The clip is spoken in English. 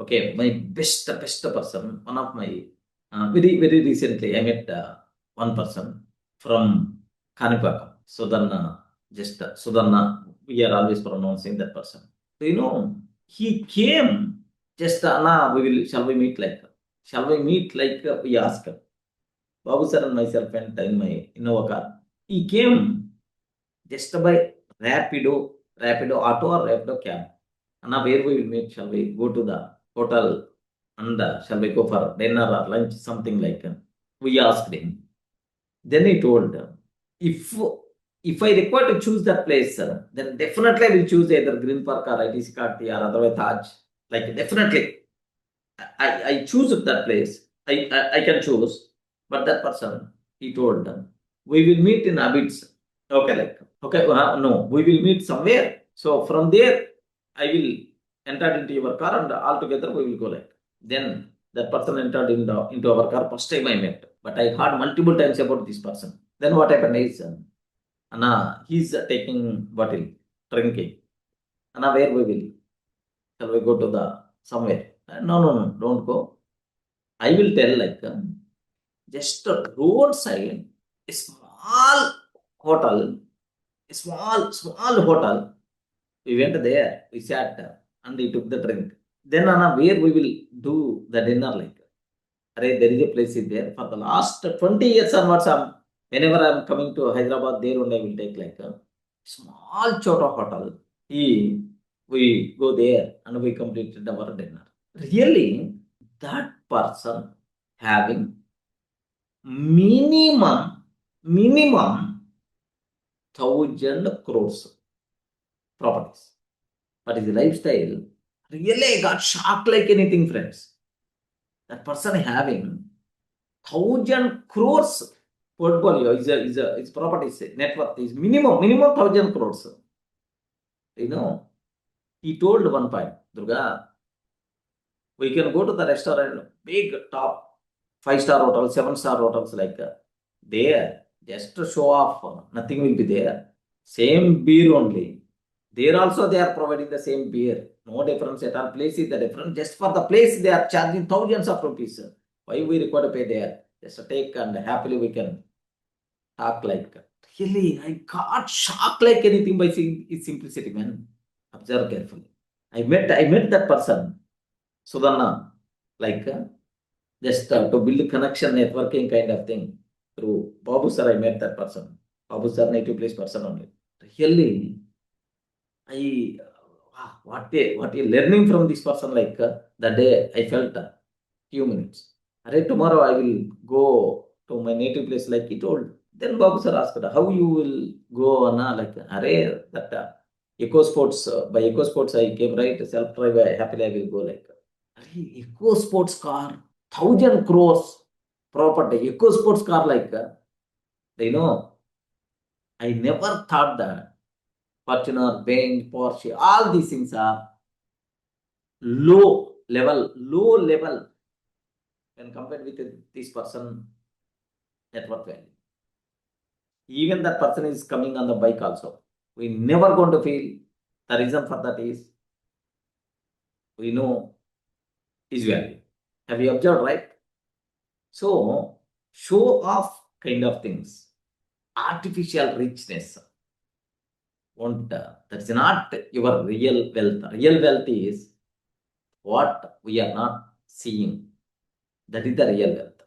Okay, my best person, one of my, very recently, I met one person from Kanipaka, Sudarna, just Sudarna, we are always pronouncing that person. So, he came just, shall we meet like, we asked. Babu sir and myself went in my Innova car. He came just by Rapido auto or Rapido cab. Anna, where we will meet? Shall we go to the hotel and shall we go for dinner or lunch? Something like that. We asked him. Then he told, if if I require to choose that place, sir, then definitely I will choose either Green Park or ITC Karti or otherwise Taj. Like definitely, I choose that place. I can choose, but that person he told we will meet in Abits. Okay, like okay, no, we will meet somewhere. So from there, I will enter into your car and all together we will go like. Then that person entered into our car first time I met, but I heard multiple times about this person. Then what happened is, Anna, he's taking bottle, drinking. Anna, where we will? Shall we go to the somewhere? No, don't go. I will tell like just a roadside, a small hotel, a small hotel. We went there, we sat and we took the drink. Then Anna, where we will do the dinner like? Array, there is a place is there. For the last 20 years onwards, whenever I'm coming to Hyderabad, there only I will take like a small chota hotel. We go there and we completed our dinner. Really, that person having minimum 1,000 crores properties. But his lifestyle really got shocked like anything, friends. That person having 1,000 crores portfolio is properties net worth is minimum 1,000 crores. He told one point, Durga, we can go to the restaurant, big top 5-star hotels, 7-star hotels like there, just to show off, nothing will be there. Same beer only. There also they are providing the same beer. No difference at all. Place is the difference. Just for the place they are charging thousands of rupees. Why we require to pay there? Just take and happily we can talk like. Really, I got shocked like anything by seeing its simplicity, man. Observe carefully. I met that person, Sudanna, like just to build connection, networking kind of thing. Through Babu sir, I met that person. Babu sir, native place person only. Really, I what a learning from this person. Like the day I felt few minutes. Array, tomorrow I will go to my native place like he told. Then Babu sir asked, how you will go on? Like, array, that Eco Sports, by Eco Sports I came, right? Self drive, happily I will go like. Array, Eco Sports car, 1,000 crores property. Eco Sports car like, I never thought that Fortuner, Benz, Porsche, all these things are low level when compared with this person net worth value. Even that person is coming on the bike also. We never going to feel. The reason for that is we know his value. Have you observed, right? So show off kind of things, artificial richness. That's not your real wealth. Real wealth is what we are not seeing. That is the real wealth.